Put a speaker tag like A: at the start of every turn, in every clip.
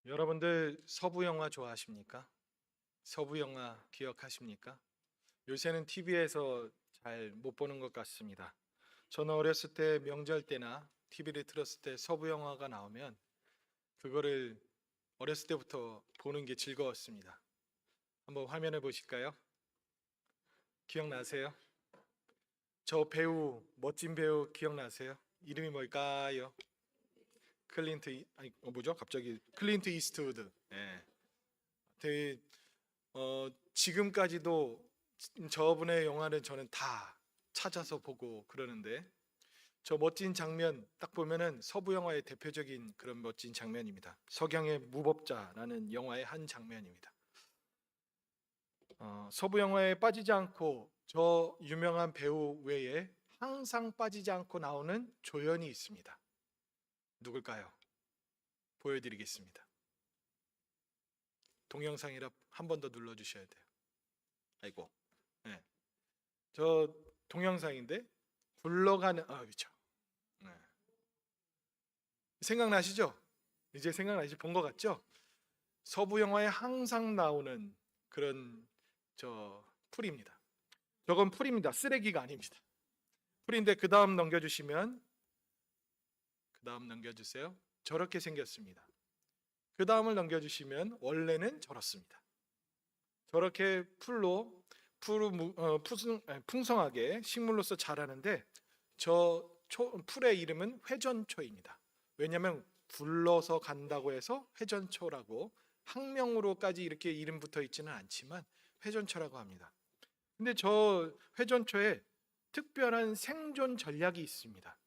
A: 여러분들 서부 영화 좋아하십니까? 서부 영화 기억하십니까? 요새는 TV에서 잘 못 보는 것 같습니다. 저는 어렸을 때 명절 때나 TV를 틀었을 때 서부 영화가 나오면 그거를 어렸을 때부터 보는 게 즐거웠습니다. 한번 화면을 보실까요? 기억나세요? 저 배우, 멋진 배우 기억나세요? 이름이 뭘까요? 뭐죠? 갑자기 클린트 이스트우드. 예. 되게 지금까지도 저분의 영화는 저는 다 찾아서 보고 그러는데 저 멋진 장면 딱 보면은 서부 영화의 대표적인 그런 멋진 장면입니다. 석양의 무법자라는 영화의 한 장면입니다. 서부 영화에 빠지지 않고 저 유명한 배우 외에 항상 빠지지 않고 나오는 조연이 있습니다. 누굴까요? 보여드리겠습니다. 동영상이라 한 번 더 눌러주셔야 돼요. 아이고, 네. 저 동영상인데 굴러가는 그렇죠. 네. 생각나시죠? 이제 생각나시 본 것 같죠? 서부 영화에 항상 나오는 그런 저 풀입니다. 저건 풀입니다. 쓰레기가 아닙니다. 풀인데 그 다음 넘겨주시면 그 다음 넘겨주세요. 저렇게 생겼습니다. 그 다음을 넘겨주시면 원래는 저렇습니다. 저렇게 풍성하게 식물로서 자라는데 풀의 이름은 회전초입니다. 왜냐하면 굴러서 간다고 해서 회전초라고 학명으로까지 이렇게 이름 붙어 있지는 않지만 회전초라고 합니다. 근데 저 회전초에 특별한 생존 전략이 있습니다.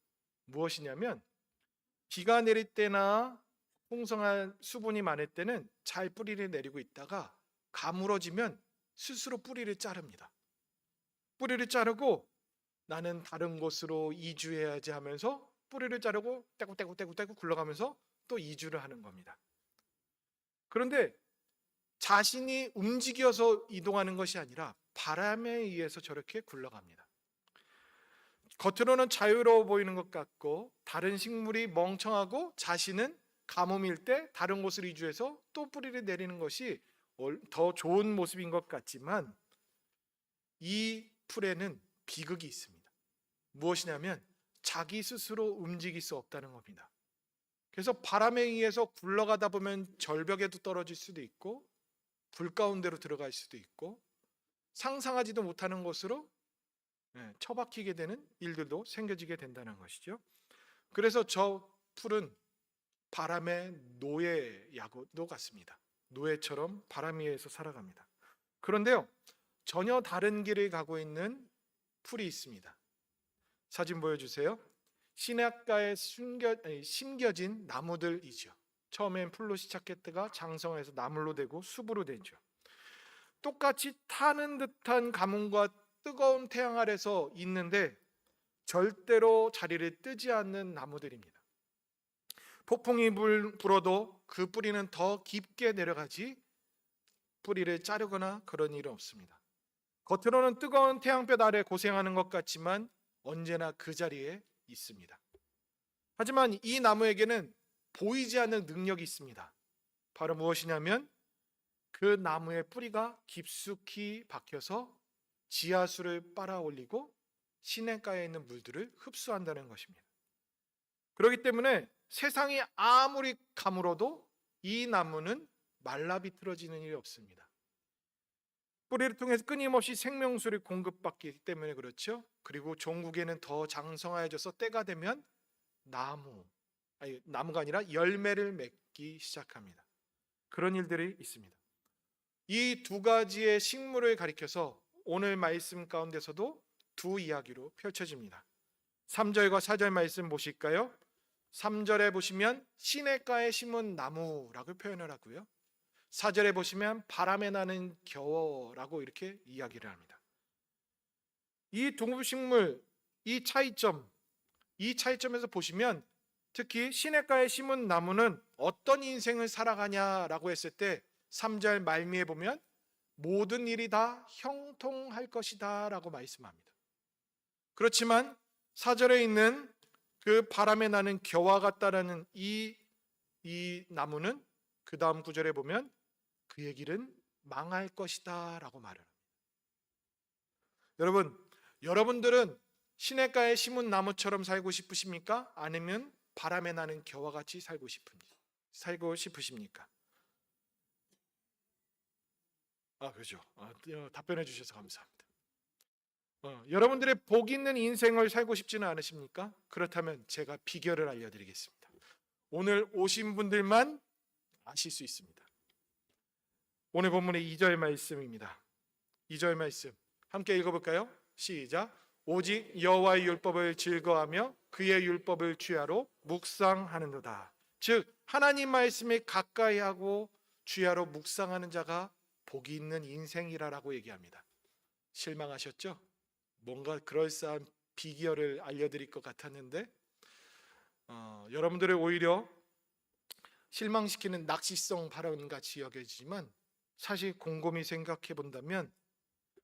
A: 무엇이냐면 비가 내릴 때나 풍성한 수분이 많을 때는 잘 뿌리를 내리고 있다가 가물어지면 스스로 뿌리를 자릅니다. 뿌리를 자르고 나는 다른 곳으로 이주해야지 하면서 뿌리를 자르고 떼고 굴러가면서 또 이주를 하는 겁니다. 그런데 자신이 움직여서 이동하는 것이 아니라 바람에 의해서 저렇게 굴러갑니다. 겉으로는 자유로워 보이는 것 같고 다른 식물이 멍청하고 자신은 가뭄일 때 다른 곳으로 이주해서 또 뿌리를 내리는 것이 더 좋은 모습인 것 같지만 이 풀에는 비극이 있습니다. 무엇이냐면 자기 스스로 움직일 수 없다는 겁니다. 그래서 바람에 의해서 굴러가다 보면 절벽에도 떨어질 수도 있고 불 가운데로 들어갈 수도 있고 상상하지도 못하는 곳으로 처박히게 되는 일들도 생겨지게 된다는 것이죠. 그래서 저 풀은 바람의 노예야도 같습니다. 노예처럼 바람 위에서 살아갑니다. 그런데요, 전혀 다른 길을 가고 있는 풀이 있습니다. 사진 보여주세요. 시냇가에 심겨진 나무들이죠. 처음엔 풀로 시작했다가 장성해서 나물로 되고 숲으로 되죠. 똑같이 타는 듯한 가뭄과 뜨거운 태양 아래서 있는데 절대로 자리를 뜨지 않는 나무들입니다. 폭풍이 불어도 그 뿌리는 더 깊게 내려가지 뿌리를 자르거나 그런 일은 없습니다. 겉으로는 뜨거운 태양볕 아래 고생하는 것 같지만 언제나 그 자리에 있습니다. 하지만 이 나무에게는 보이지 않는 능력이 있습니다. 바로 무엇이냐면 그 나무의 뿌리가 깊숙이 박혀서 지하수를 빨아올리고 시냇가에 있는 물들을 흡수한다는 것입니다. 그렇기 때문에 세상이 아무리 가물어도 이 나무는 말라 비틀어지는 일이 없습니다. 뿌리를 통해서 끊임없이 생명수를 공급받기 때문에 그렇죠. 그리고 종국에는 더 장성하여져서 때가 되면 나무가 아니라 열매를 맺기 시작합니다. 그런 일들이 있습니다. 이 두 가지의 식물을 가리켜서 오늘 말씀 가운데서도 두 이야기로 펼쳐집니다. 3절과 4절 말씀 보실까요? 3절에 보시면 시냇가에 심은 나무라고 표현을 하고요. 4절에 보시면 바람에 나는 겨워라고 이렇게 이야기를 합니다. 이 동부식물, 이 차이점에서 보시면 특히 시냇가에 심은 나무는 어떤 인생을 살아가냐라고 했을 때 3절 말미에 보면 모든 일이 다 형통할 것이다 라고 말씀합니다. 그렇지만 4절에 있는 그 바람에 나는 겨와 같다라는 이 나무는 그 다음 구절에 보면 그의 길은 망할 것이다 라고 말을 합니다. 여러분들은 시냇가에 심은 나무처럼 살고 싶으십니까? 아니면 바람에 나는 겨와 같이 살고 싶으십니까? 그렇죠. 답변해 주셔서 감사합니다. 여러분들의 복 있는 인생을 살고 싶지는 않으십니까? 그렇다면 제가 비결을 알려드리겠습니다. 오늘 오신 분들만 아실 수 있습니다. 오늘 본문의 2절 말씀입니다. 2절 말씀 함께 읽어볼까요? 시작. 오직 여호와의 율법을 즐거워하며 그의 율법을 주야로 묵상하는도다. 즉 하나님 말씀에 가까이하고 주야로 묵상하는 자가 복이 있는 인생이라라고 얘기합니다. 실망하셨죠? 뭔가 그럴싸한 비결을 알려드릴 것 같았는데 여러분들을 오히려 실망시키는 낚시성 발언같이 여겨지지만 사실 곰곰이 생각해 본다면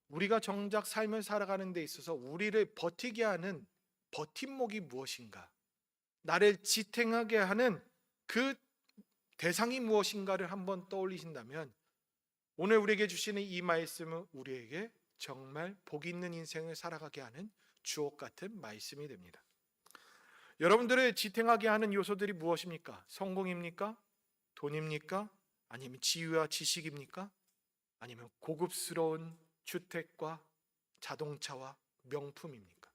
A: 우리가 정작 삶을 살아가는 데 있어서 우리를 버티게 하는 버팀목이 무엇인가, 나를 지탱하게 하는 그 대상이 무엇인가를 한번 떠올리신다면 오늘 우리에게 주시는 이 말씀은 우리에게 정말 복 있는 인생을 살아가게 하는 주옥 같은 말씀이 됩니다. 여러분들을 지탱하게 하는 요소들이 무엇입니까? 성공입니까? 돈입니까? 아니면 지위와 지식입니까? 아니면 고급스러운 주택과 자동차와 명품입니까?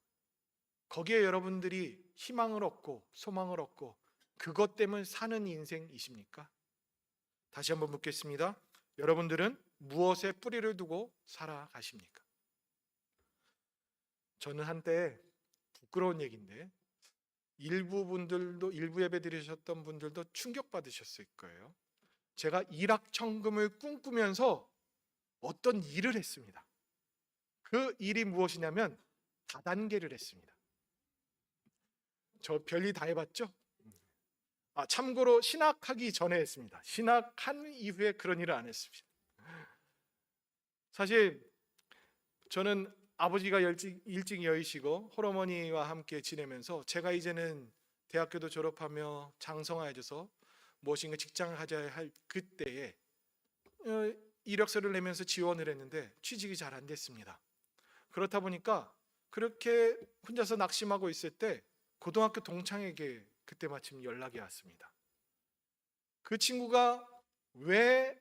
A: 거기에 여러분들이 희망을 얻고 소망을 얻고 그것 때문에 사는 인생이십니까? 다시 한번 묻겠습니다. 여러분들은 무엇에 뿌리를 두고 살아가십니까? 저는 한때 부끄러운 얘기인데 일부 예배 드리셨던 분들도 충격받으셨을 거예요. 제가 일확천금을 꿈꾸면서 어떤 일을 했습니다. 그 일이 무엇이냐면 다단계를 했습니다. 저 별일 다 해봤죠? 참고로 신학하기 전에 했습니다. 신학한 이후에 그런 일을 안 했습니다. 사실 저는 아버지가 일찍 여의시고 홀어머니와 함께 지내면서 제가 이제는 대학교도 졸업하며 장성하여져서 무엇인가 직장을 가져야 할 그때에 이력서를 내면서 지원을 했는데 취직이 잘 안 됐습니다. 그렇다 보니까 그렇게 혼자서 낙심하고 있을 때 고등학교 동창에게 그때 마침 연락이 왔습니다. 그 친구가 왜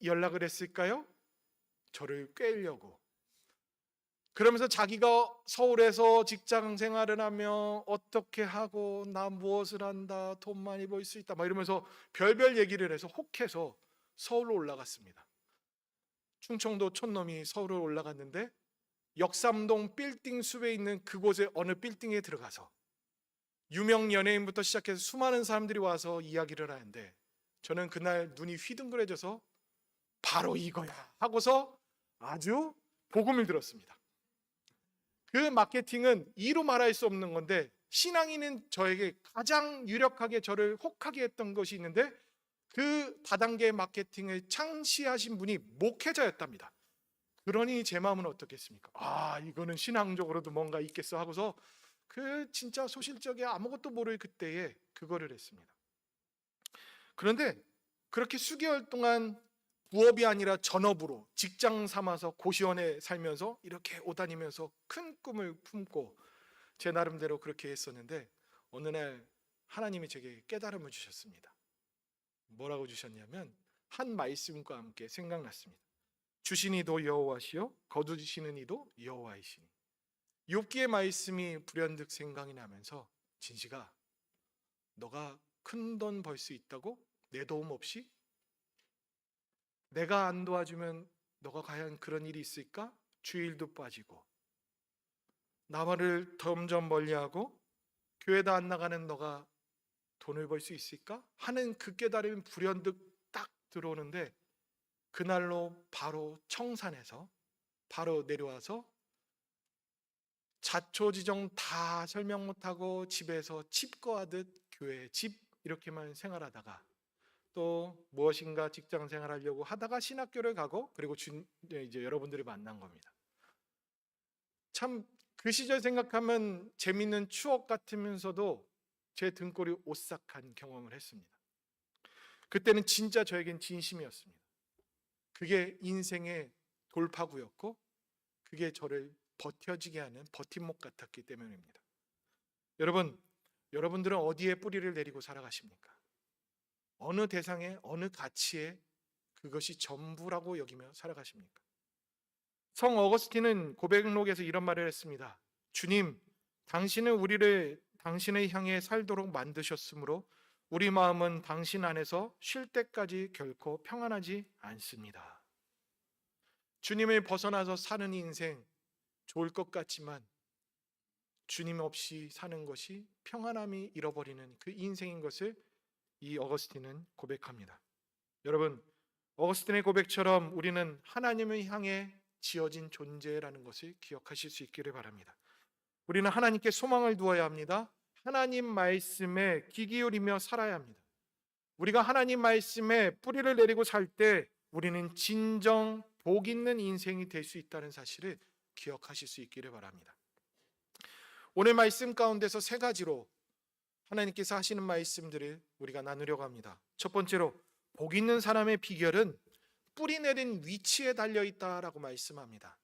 A: 연락을 했을까요? 저를 꿰려고. 그러면서 자기가 서울에서 직장 생활을 하며 어떻게 하고 나 무엇을 한다, 돈 많이 벌 수 있다 막 이러면서 별별 얘기를 해서 혹해서 서울로 올라갔습니다. 충청도 촌놈이 서울로 올라갔는데 역삼동 빌딩 숲에 있는 그곳의 어느 빌딩에 들어가서 유명 연예인부터 시작해서 수많은 사람들이 와서 이야기를 하는데 저는 그날 눈이 휘둥그레져서 바로 이거야 하고서 아주 복음을 들었습니다. 그 마케팅은 이루 말할 수 없는 건데 신앙인은 저에게 가장 유력하게 저를 혹하게 했던 것이 있는데 그 다단계 마케팅을 창시하신 분이 목회자였답니다. 그러니 제 마음은 어떻겠습니까? 이거는 신앙적으로도 뭔가 있겠어 하고서 그 진짜 소실적에 아무것도 모를 그때에 그거를 했습니다. 그런데 그렇게 수개월 동안 부업이 아니라 전업으로 직장 삼아서 고시원에 살면서 이렇게 오다니면서 큰 꿈을 품고 제 나름대로 그렇게 했었는데 어느 날 하나님이 제게 깨달음을 주셨습니다. 뭐라고 주셨냐면 한 말씀과 함께 생각났습니다. 주신 이도 여호와시요 거두시는 이도 여호와이시니. 욥기의 말씀이 불현듯 생각이 나면서 진시가 너가 큰 돈 벌 수 있다고? 내 도움 없이? 내가 안 도와주면 너가 과연 그런 일이 있을까? 주일도 빠지고 나만을 점점 멀리하고 교회도 안 나가는 너가 돈을 벌 수 있을까? 하는 그 깨달음이 불현듯 딱 들어오는데 그날로 바로 청산해서 바로 내려와서 자초지종 다 설명 못하고 집에서 칩거하듯 교회 집 이렇게만 생활하다가 또 무엇인가 직장 생활하려고 하다가 신학교를 가고 그리고 이제 여러분들을 만난 겁니다. 참 그 시절 생각하면 재밌는 추억 같으면서도 제 등골이 오싹한 경험을 했습니다. 그때는 진짜 저에겐 진심이었습니다. 그게 인생의 돌파구였고 그게 저를 버텨지게 하는 버팀목 같았기 때문입니다. 여러분들은 어디에 뿌리를 내리고 살아가십니까? 어느 대상에, 어느 가치에 그것이 전부라고 여기며 살아가십니까? 성 어거스틴은 고백록에서 이런 말을 했습니다. 주님, 당신은 우리를 당신을 향해 살도록 만드셨으므로 우리 마음은 당신 안에서 쉴 때까지 결코 평안하지 않습니다. 주님을 벗어나서 사는 인생 좋을 것 같지만 주님 없이 사는 것이 평안함이 잃어버리는 그 인생인 것을 이 어거스틴은 고백합니다. 여러분, 어거스틴의 고백처럼 우리는 하나님을 향해 지어진 존재라는 것을 기억하실 수 있기를 바랍니다. 우리는 하나님께 소망을 두어야 합니다. 하나님 말씀에 귀 기울이며 살아야 합니다. 우리가 하나님 말씀에 뿌리를 내리고 살 때 우리는 진정 복 있는 인생이 될 수 있다는 사실을 기억하실 수 있기를 바랍니다. 오늘 말씀 가운데서 세 가지로 하나님께서 하시는 말씀들을 우리가 나누려고 합니다. 첫 번째로 복 있는 사람의 비결은 뿌리 내린 위치에 달려 있다라고 말씀합니다.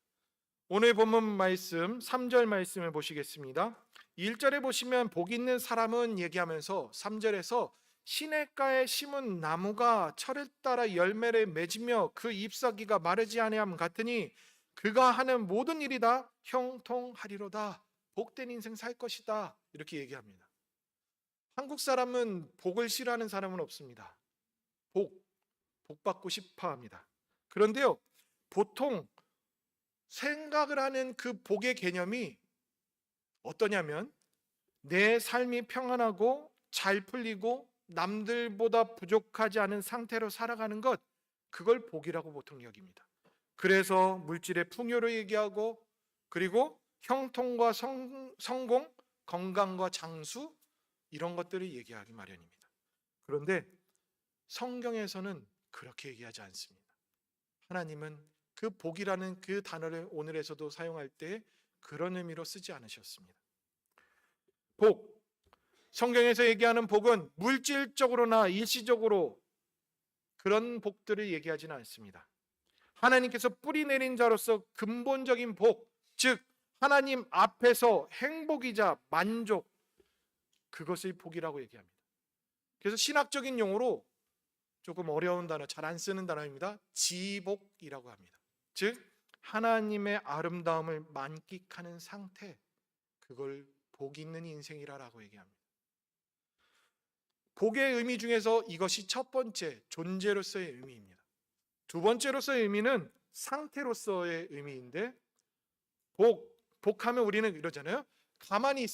A: 오늘 본문 말씀 3절 말씀을 보시겠습니다. 1절에 보시면 복 있는 사람은 얘기하면서 3절에서 시냇가에 심은 나무가 철을 따라 열매를 맺으며 그 잎사귀가 마르지 아니함 같으니 그가 하는 모든 일이 다 형통하리로다. 복된 인생 살 것이다. 이렇게 얘기합니다. 한국 사람은 복을 싫어하는 사람은 없습니다. 복 받고 싶어 합니다. 그런데요, 보통 생각을 하는 그 복의 개념이 어떠냐면 내 삶이 평안하고 잘 풀리고 남들보다 부족하지 않은 상태로 살아가는 것, 그걸 복이라고 보통 여깁니다. 그래서 물질의 풍요를 얘기하고 그리고 형통과 성공, 건강과 장수 이런 것들을 얘기하기 마련입니다. 그런데 성경에서는 그렇게 얘기하지 않습니다. 하나님은 그 복이라는 그 단어를 오늘에서도 사용할 때 그런 의미로 쓰지 않으셨습니다. 복, 성경에서 얘기하는 복은 물질적으로나 일시적으로 그런 복들을 얘기하지는 않습니다. 하나님께서 뿌리 내린 자로서 근본적인 복, 즉 하나님 앞에서 행복이자 만족, 그것을 복이라고 얘기합니다. 그래서 신학적인 용어로 조금 어려운 단어, 잘 안 쓰는 단어입니다. 지복이라고 합니다. 즉 하나님의 아름다움을 만끽하는 상태, 그걸 복 있는 인생이라고 얘기합니다. 복의 의미 중에서 이것이 첫 번째, 존재로서의 의미입니다. 두 번째로서의 의미는 상태로서의 의미인데, 복하면 우리는 이러잖아요. 가만히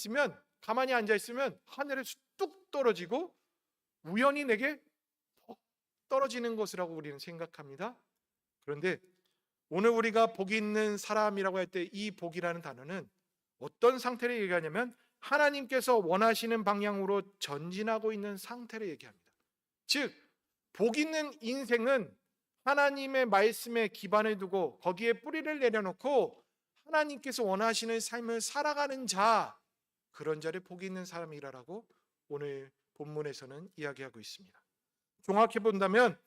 A: 앉아 있으면 하늘에 뚝 떨어지고 우연히 내게 떨어지는 것이라고 우리는 생각합니다. 그런데 오늘 우리가 복이 있는 사람이라고 할 때 이 복이라는 단어는 어떤 상태를 얘기하냐면 하나님께서 원하시는 방향으로 전진하고 있는 상태를 얘기합니다. 즉 복 있는 인생은 하나님의 말씀에 기반을 두고 거기에 뿌리를 내려놓고 하나님께서 원하시는 삶을 살아가는 자, 그런 자를 복 있는 사람이라고 오늘 본문에서는 이야기하고 있습니다. 종합해 본다면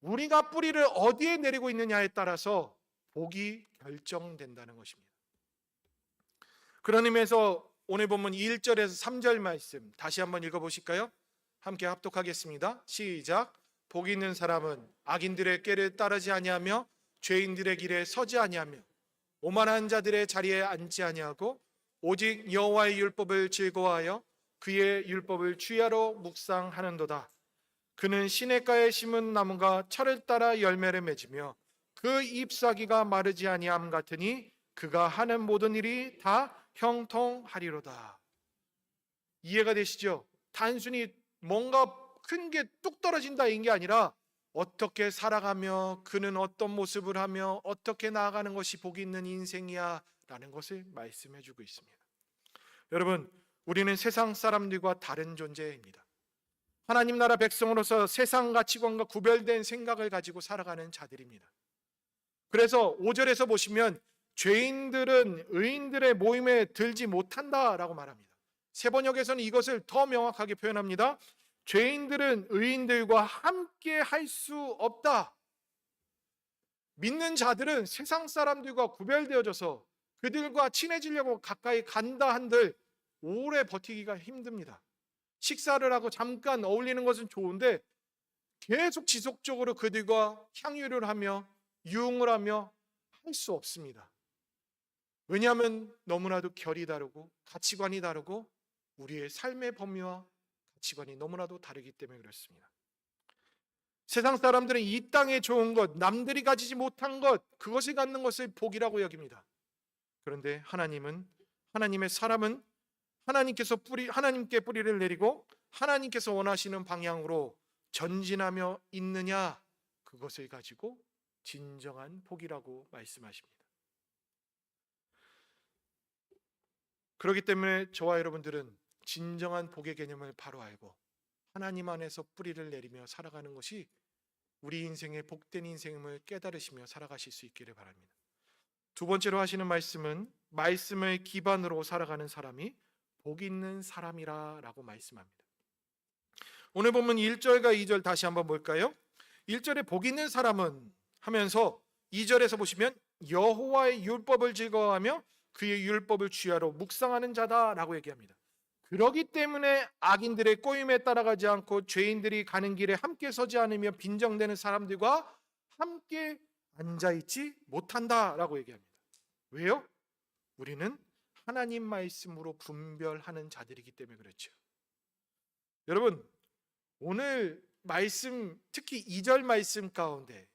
A: 우리가 뿌리를 어디에 내리고 있느냐에 따라서 복이 결정된다는 것입니다. 그런 의미에서 오늘 본문 1절에서 3절 말씀 다시 한번 읽어보실까요? 함께 합독하겠습니다. 시작. 복 있는 사람은 악인들의 꾀를 따르지 아니하며 죄인들의 길에 서지 아니하며 오만한 자들의 자리에 앉지 아니하고 오직 여호와의 율법을 즐거워하여 그의 율법을 주야로 묵상하는도다. 그는 시냇가에 심은 나무가 철을 따라 열매를 맺으며 그 잎사귀가 마르지 아니함 같으니 그가 하는 모든 일이 다 형통하리로다. 이해가 되시죠? 단순히 뭔가 큰 게 뚝 떨어진다 이게 아니라 어떻게 살아가며 그는 어떤 모습을 하며 어떻게 나아가는 것이 복이 있는 인생이야 라는 것을 말씀해 주고 있습니다. 여러분, 우리는 세상 사람들과 다른 존재입니다. 하나님 나라 백성으로서 세상 가치관과 구별된 생각을 가지고 살아가는 자들입니다. 그래서 5절에서 보시면 죄인들은 의인들의 모임에 들지 못한다라고 말합니다. 세번역에서는 이것을 더 명확하게 표현합니다. 죄인들은 의인들과 함께 할 수 없다. 믿는 자들은 세상 사람들과 구별되어져서 그들과 친해지려고 가까이 간다 한들 오래 버티기가 힘듭니다. 식사를 하고 잠깐 어울리는 것은 좋은데 계속 지속적으로 그들과 향유를 하며 유흥을 하며 할 수 없습니다. 왜냐하면 너무나도 결이 다르고 가치관이 다르고 우리의 삶의 범위와 가치관이 너무나도 다르기 때문에 그렇습니다. 세상 사람들은 이 땅에 좋은 것, 남들이 가지지 못한 것, 그것을 갖는 것을 복이라고 여깁니다. 그런데 하나님은, 하나님의 사람은 하나님께 뿌리를 내리고 하나님께서 원하시는 방향으로 전진하며 있느냐, 그것을 가지고 진정한 복이라고 말씀하십니다. 그렇기 때문에 저와 여러분들은 진정한 복의 개념을 바로 알고 하나님 안에서 뿌리를 내리며 살아가는 것이 우리 인생의 복된 인생임을 깨달으시며 살아가실 수 있기를 바랍니다. 두 번째로 하시는 말씀은 말씀을 기반으로 살아가는 사람이 복 있는 사람이라 라고 말씀합니다. 오늘 본문 1절과 2절 다시 한번 볼까요? 1절에 복 있는 사람은 하면서 2절에서 보시면 여호와의 율법을 즐거워하며 그의 율법을 주야로 묵상하는 자다라고 얘기합니다. 그러기 때문에 악인들의 꼬임에 따라가지 않고 죄인들이 가는 길에 함께 서지 않으며 빈정대는 사람들과 함께 앉아있지 못한다라고 얘기합니다. 왜요? 우리는 하나님 말씀으로 분별하는 자들이기 때문에 그렇죠. 여러분, 오늘 말씀, 특히 2절 말씀 가운데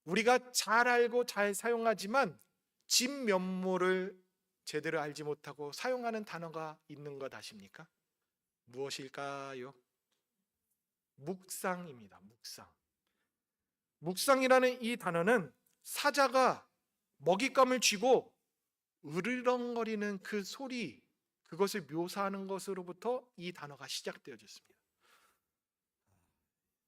A: 우리가 잘 알고 잘 사용하지만 진면모를 제대로 알지 못하고 사용하는 단어가 있는 것 아십니까? 무엇일까요? 묵상입니다. 묵상. 묵상이라는 이 단어는 사자가 먹잇감을 쥐고 으르렁거리는 그 소리, 그것을 묘사하는 것으로부터 이 단어가 시작되어졌습니다.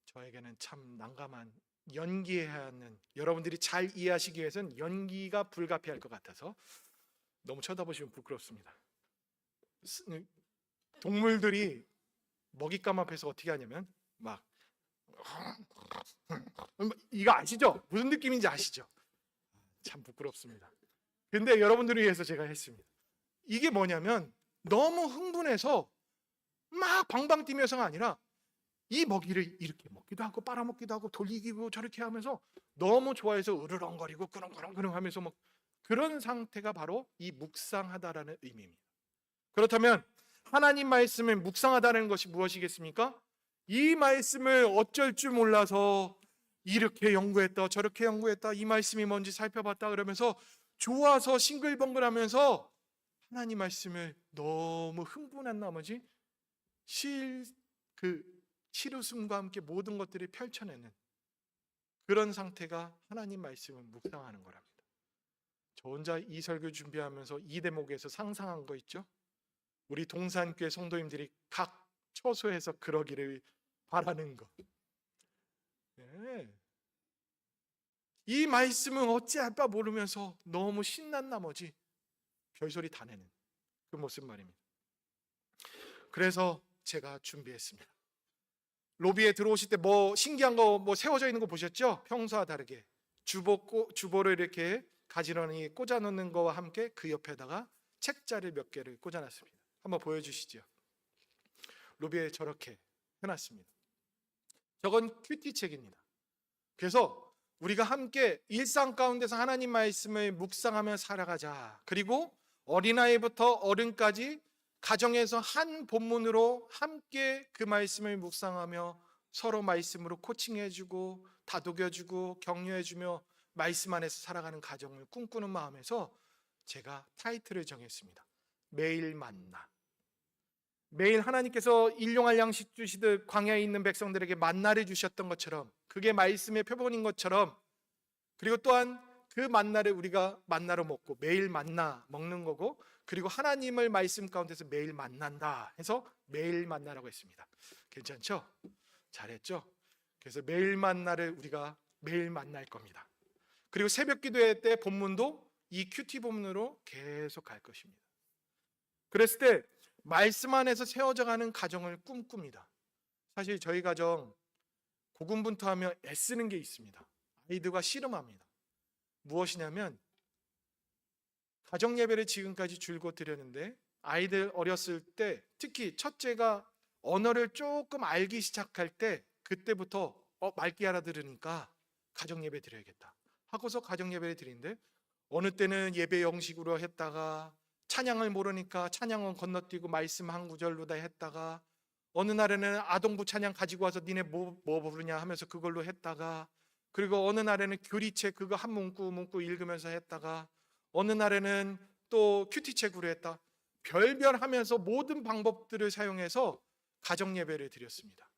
A: 저에게는 참 난감한, 연기해야 하는, 여러분들이 잘 이해하시기 위해서는 연기가 불가피할 것 같아서 너무 쳐다보시면 부끄럽습니다. 동물들이 먹잇감 앞에서 어떻게 하냐면 막 이거 아시죠? 무슨 느낌인지 아시죠? 참 부끄럽습니다. 근데 여러분들을 위해서 제가 했습니다. 이게 뭐냐면 너무 흥분해서 막 방방 뛰면서가 아니라 이 먹이를 이렇게 먹기도 하고 빨아먹기도 하고 돌리기고 저렇게 하면서 너무 좋아해서 으르렁거리고 끄렁끄렁 하면서 막 그런 상태가 바로 이 묵상하다라는 의미입니다. 그렇다면 하나님 말씀을 묵상하다는 것이 무엇이겠습니까? 이 말씀을 어쩔 줄 몰라서 이렇게 연구했다 저렇게 연구했다 이 말씀이 뭔지 살펴봤다 그러면서 좋아서 싱글벙글하면서 하나님 말씀을 너무 흥분한 나머지 실웃음과 함께 모든 것들을 펼쳐내는 그런 상태가 하나님 말씀을 묵상하는 거랍니다. 저 혼자 이 설교 준비하면서 이 대목에서 상상한 거 있죠? 우리 동산교회 성도님들이 각 처소에서 그러기를 바라는 것. 네. 이 말씀은 어찌할 바 모르면서 너무 신난 나머지 별소리 다 내는 그 모습 말입니다. 그래서 제가 준비했습니다. 로비에 들어오실 때 뭐 신기한 거 뭐 세워져 있는 거 보셨죠? 평소와 다르게 주보를 이렇게 가지런히 꽂아 놓는 거와 함께 그 옆에다가 책자를 몇 개를 꽂아 놨습니다. 한번 보여주시죠. 로비에 저렇게 해놨습니다. 저건 큐티 책입니다. 그래서 우리가 함께 일상 가운데서 하나님 말씀을 묵상하며 살아가자. 그리고 어린아이부터 어른까지 가정에서 한 본문으로 함께 그 말씀을 묵상하며 서로 말씀으로 코칭해주고 다독여주고 격려해주며 말씀 안에서 살아가는 가정을 꿈꾸는 마음에서 제가 타이틀을 정했습니다. 매일 만나. 매일 하나님께서 일용할 양식 주시듯 광야에 있는 백성들에게 만나를 주셨던 것처럼 그게 말씀의 표본인 것처럼 그리고 또한 그 만나를 우리가 만나로 먹고 매일 만나 먹는 거고 그리고 하나님을 말씀 가운데서 매일 만난다 해서 매일 만나라고 했습니다. 괜찮죠? 잘했죠? 그래서 매일 만나를 우리가 매일 만날 겁니다. 그리고 새벽 기도회 때 본문도 이 큐티 본문으로 계속 갈 것입니다. 그랬을 때 말씀 안에서 세워져 가는 가정을 꿈꿉니다. 사실 저희 가정 고군분투하며 애쓰는 게 있습니다. 아이들과 씨름합니다. 무엇이냐면 가정 예배를 지금까지 줄곧 드렸는데 아이들 어렸을 때 특히 첫째가 언어를 조금 알기 시작할 때 그때부터 맑게 알아들으니까 가정 예배 드려야겠다 하고서 가정 예배를 드리는데 어느 때는 예배 형식으로 했다가 찬양을 모르니까 찬양은 건너뛰고 말씀 한 구절로 다 했다가 어느 날에는 아동부 찬양 가지고 와서 니네 뭐 부르냐 하면서 그걸로 했다가 그리고 어느 날에는 교리책 그거 한 문구 읽으면서 했다가 어느 날에는 또 큐티책으로 했다. 별별 하면서 모든 방법들을 사용해서 가정 예배를 드렸습니다.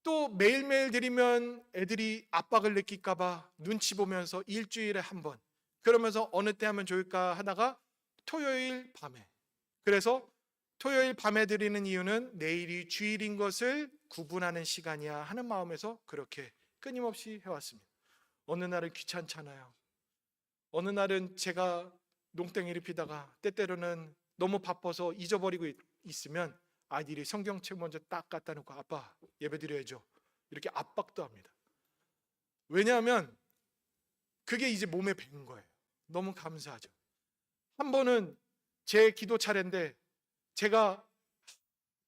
A: 또 매일매일 드리면 애들이 압박을 느낄까 봐 눈치 보면서 일주일에 한 번 그러면서 어느 때 하면 좋을까 하다가 토요일 밤에 그래서 토요일 밤에 드리는 이유는 내일이 주일인 것을 구분하는 시간이야 하는 마음에서 그렇게 끊임없이 해왔습니다. 어느 날은 귀찮잖아요. 어느 날은 제가 농땡이를 피다가 때때로는 너무 바빠서 잊어버리고 있으면 아이들이 성경책 먼저 딱 갖다 놓고 아빠 예배 드려야죠 이렇게 압박도 합니다. 왜냐하면 그게 이제 몸에 밴 거예요. 너무 감사하죠. 한 번은 제 기도 차례인데 제가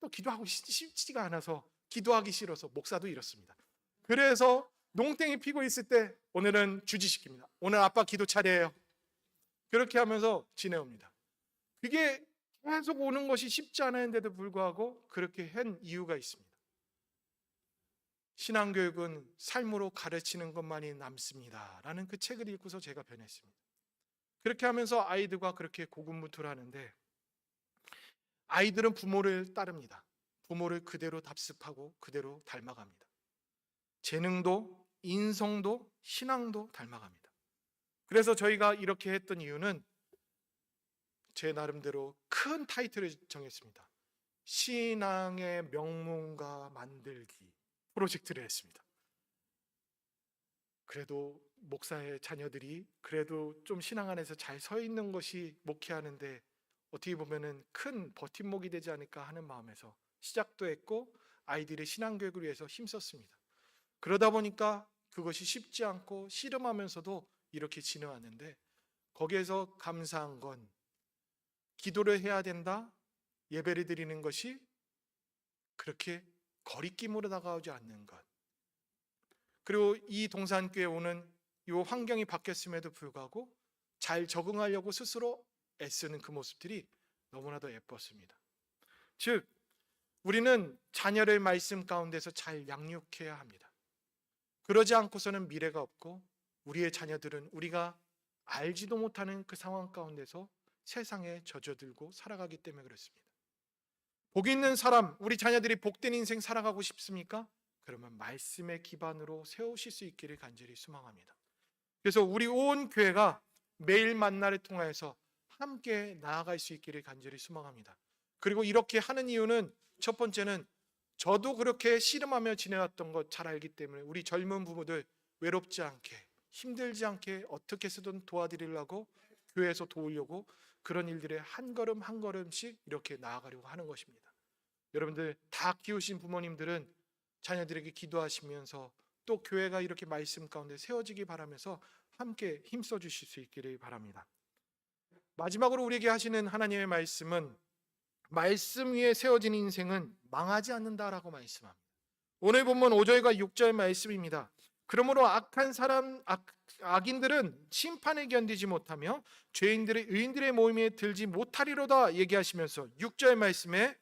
A: 또 기도하고 싶지가 않아서 기도하기 싫어서 목사도 이렇습니다. 그래서 농땡이 피고 있을 때 오늘은 주지시킵니다. 오늘 아빠 기도 차례예요. 그렇게 하면서 지내옵니다. 그게 계속 오는 것이 쉽지 않았는데도 불구하고 그렇게 한 이유가 있습니다. 신앙교육은 삶으로 가르치는 것만이 남습니다 라는 그 책을 읽고서 제가 변했습니다. 그렇게 하면서 아이들과 그렇게 고군분투를 하는데 아이들은 부모를 따릅니다. 부모를 그대로 답습하고 그대로 닮아갑니다. 재능도 인성도 신앙도 닮아갑니다. 그래서 저희가 이렇게 했던 이유는 제 나름대로 큰 타이틀을 정했습니다. 신앙의 명문가 만들기 프로젝트를 했습니다. 그래도 목사의 자녀들이 그래도 좀 신앙 안에서 잘 서 있는 것이 목회하는데 어떻게 보면은 큰 버팀목이 되지 않을까 하는 마음에서 시작도 했고 아이들의 신앙교육을 위해서 힘썼습니다. 그러다 보니까 그것이 쉽지 않고 씨름하면서도 이렇게 지내왔는데 거기에서 감사한 건 기도를 해야 된다, 예배를 드리는 것이 그렇게 거리낌으로 다가오지 않는 것. 그리고 이 동산교회 오는 이 환경이 바뀌었음에도 불구하고 잘 적응하려고 스스로 애쓰는 그 모습들이 너무나도 예뻤습니다. 즉 우리는 자녀를 말씀 가운데서 잘 양육해야 합니다. 그러지 않고서는 미래가 없고 우리의 자녀들은 우리가 알지도 못하는 그 상황 가운데서 세상에 젖어들고 살아가기 때문에 그렇습니다. 복 있는 사람, 우리 자녀들이 복된 인생 살아가고 싶습니까? 그러면 말씀의 기반으로 세우실 수 있기를 간절히 소망합니다. 그래서 우리 온 교회가 매일 만나를 통하여서 함께 나아갈 수 있기를 간절히 소망합니다. 그리고 이렇게 하는 이유는 첫 번째는 저도 그렇게 씨름하며 지내왔던 것 잘 알기 때문에 우리 젊은 부부들 외롭지 않게 힘들지 않게 어떻게 해서든 도와드리려고 교회에서 도우려고 그런 일들에 한 걸음 한 걸음씩 이렇게 나아가려고 하는 것입니다. 여러분들 다 키우신 부모님들은 자녀들에게 기도하시면서 또 교회가 이렇게 말씀 가운데 세워지기 바라면서 함께 힘써 주실 수 있기를 바랍니다. 마지막으로 우리에게 하시는 하나님의 말씀은 말씀 위에 세워진 인생은 망하지 않는다라고 말씀합니다. 오늘 본문 5절과 6절 말씀입니다. 그러므로 악인들은 심판을 견디지 못하며 죄인들의 의인들의 모임에 들지 못하리로다 얘기하시면서 6절 말씀에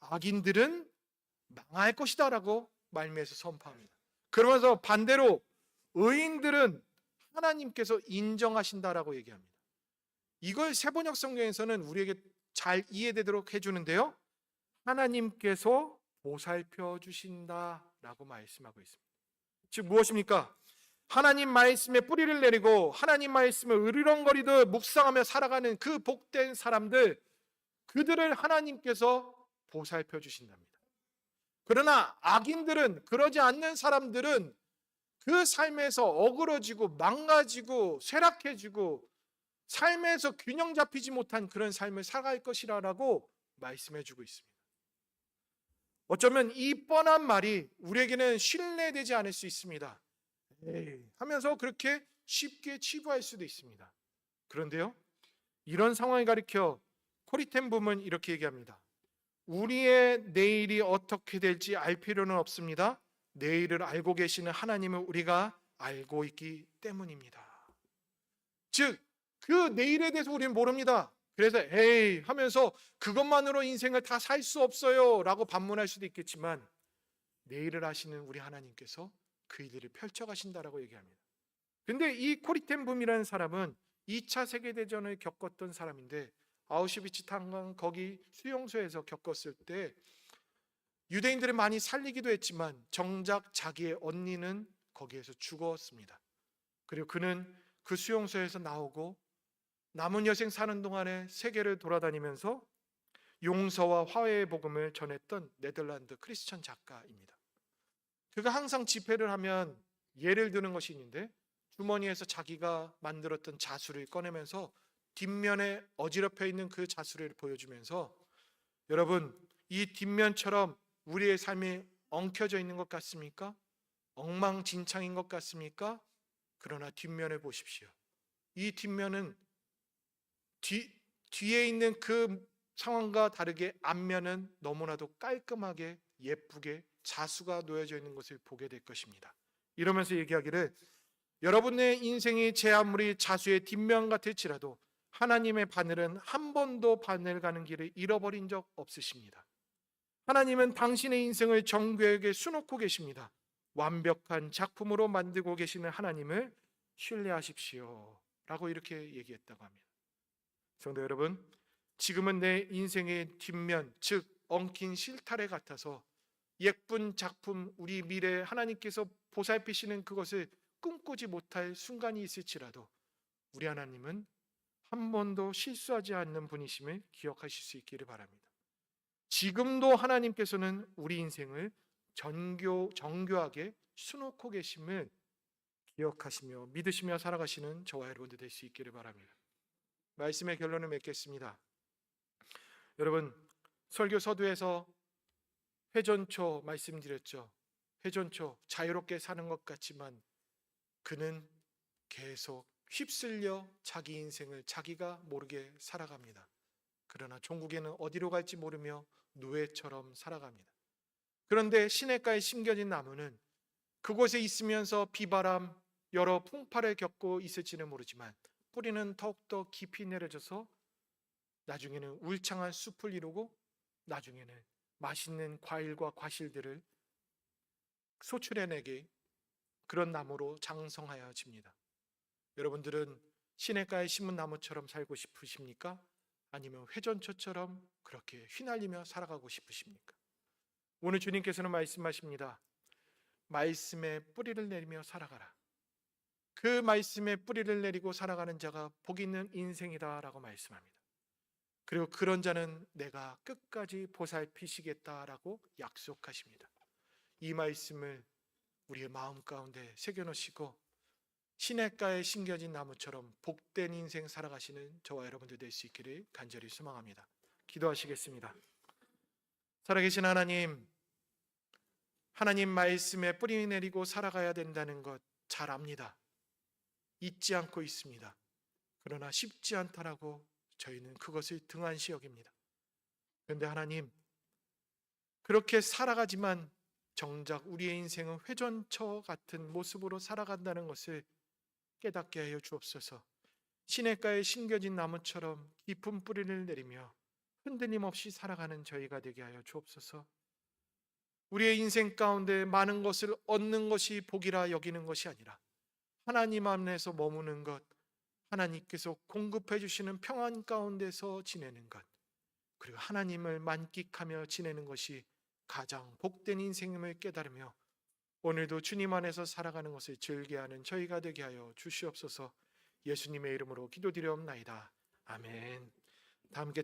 A: 악인들은 망할 것이다 라고 말미에서 선포합니다. 그러면서 반대로 의인들은 하나님께서 인정하신다라고 얘기합니다. 이걸 세번역 성경에서는 우리에게 잘 이해되도록 해주는데요, 하나님께서 보살펴 주신다라고 말씀하고 있습니다. 즉 무엇입니까? 하나님 말씀에 뿌리를 내리고 하나님 말씀을 으르렁거리듯 묵상하며 살아가는 그 복된 사람들, 그들을 하나님께서 보살펴 주신답니다. 그러나 악인들은, 그러지 않는 사람들은 그 삶에서 어그러지고 망가지고 쇠락해지고 삶에서 균형 잡히지 못한 그런 삶을 살아갈 것이라고 말씀해 주고 있습니다. 어쩌면 이 뻔한 말이 우리에게는 신뢰되지 않을 수 있습니다. 에이, 하면서 그렇게 쉽게 치부할 수도 있습니다. 그런데요, 이런 상황을 가리켜 코리텐 붐은 이렇게 얘기합니다. 우리의 내일이 어떻게 될지 알 필요는 없습니다. 내일을 알고 계시는 하나님을 우리가 알고 있기 때문입니다. 즉, 그 내일에 대해서 우리는 모릅니다. 그래서 에이 하면서 그것만으로 인생을 다 살 수 없어요 라고 반문할 수도 있겠지만, 내일을 아시는 우리 하나님께서 그 일들을 펼쳐가신다라고 얘기합니다. 근데 이 코리텐 붐이라는 사람은 2차 세계대전을 겪었던 사람인데, 아우슈비츠 탄광 거기 수용소에서 겪었을 때 유대인들을 많이 살리기도 했지만 정작 자기의 언니는 거기에서 죽었습니다. 그리고 그는 그 수용소에서 나오고 남은 여생 사는 동안에 세계를 돌아다니면서 용서와 화해의 복음을 전했던 네덜란드 크리스천 작가입니다. 그가 항상 집회를 하면 예를 드는 것이 있는데, 주머니에서 자기가 만들었던 자수를 꺼내면서 뒷면에 어지럽혀 있는 그 자수를 보여주면서, 여러분, 이 뒷면처럼 우리의 삶이 엉켜져 있는 것 같습니까? 엉망진창인 것 같습니까? 그러나 뒷면을 보십시오. 이 뒷면은 뒤에 있는 그 상황과 다르게 앞면은 너무나도 깔끔하게 예쁘게 자수가 놓여져 있는 것을 보게 될 것입니다. 이러면서 얘기하기를, 여러분의 인생이 제 아무리 자수의 뒷면 같을지라도 하나님의 바늘은 한 번도 바늘 가는 길을 잃어버린 적 없으십니다. 하나님은 당신의 인생을 정교하게 수놓고 계십니다. 완벽한 작품으로 만들고 계시는 하나님을 신뢰하십시오 라고 이렇게 얘기했다고 합니다. 성도 여러분, 지금은 내 인생의 뒷면, 즉 엉킨 실타래 같아서 예쁜 작품, 우리 미래에 하나님께서 보살피시는 그것을 꿈꾸지 못할 순간이 있을지라도 우리 하나님은 한 번도 실수하지 않는 분이심을 기억하실 수 있기를 바랍니다. 지금도 하나님께서는 우리 인생을 정교하게 수놓고 계심을 기억하시며 믿으시며 살아가시는 저와 여러분들 될 수 있기를 바랍니다. 말씀의 결론을 맺겠습니다. 여러분, 설교 서두에서 회전초 말씀드렸죠. 회전초, 자유롭게 사는 것 같지만 그는 계속 휩쓸려 자기 인생을 자기가 모르게 살아갑니다. 그러나 종국에는 어디로 갈지 모르며 노예처럼 살아갑니다. 그런데 시냇가에 심겨진 나무는 그곳에 있으면서 비바람, 여러 풍파를 겪고 있을지는 모르지만 뿌리는 더욱더 깊이 내려져서 나중에는 울창한 숲을 이루고 나중에는 맛있는 과일과 과실들을 소출해내게 그런 나무로 장성하여집니다. 여러분들은 시냇가에 심은 나무처럼 살고 싶으십니까? 아니면 회전초처럼 그렇게 휘날리며 살아가고 싶으십니까? 오늘 주님께서는 말씀하십니다. 말씀에 뿌리를 내리며 살아가라. 그 말씀에 뿌리를 내리고 살아가는 자가 복 있는 인생이다라고 말씀합니다. 그리고 그런 자는 내가 끝까지 보살피시겠다라고 약속하십니다. 이 말씀을 우리의 마음 가운데 새겨놓으시고 시냇가에 심겨진 나무처럼 복된 인생 살아가시는 저와 여러분들 될 수 있기를 간절히 소망합니다. 기도하시겠습니다. 살아계신 하나님, 하나님 말씀에 뿌리 내리고 살아가야 된다는 것 잘 압니다. 잊지 않고 있습니다. 그러나 쉽지 않다라고 저희는 그것을 등한시 여깁니다. 그런데 하나님, 그렇게 살아가지만 정작 우리의 인생은 회전초 같은 모습으로 살아간다는 것을 깨닫게 하여 주옵소서. 시냇가에 심겨진 나무처럼 깊은 뿌리를 내리며 흔들림 없이 살아가는 저희가 되게 하여 주옵소서. 우리의 인생 가운데 많은 것을 얻는 것이 복이라 여기는 것이 아니라 하나님 안에서 머무는 것, 하나님께서 공급해 주시는 평안 가운데서 지내는 것, 그리고 하나님을 만끽하며 지내는 것이 가장 복된 인생임을 깨달으며 오늘도 주님 안에서 살아가는 것을 즐겨하는 저희가 되게 하여 주시옵소서. 예수님의 이름으로 기도드리옵나이다. 아멘. 다 함께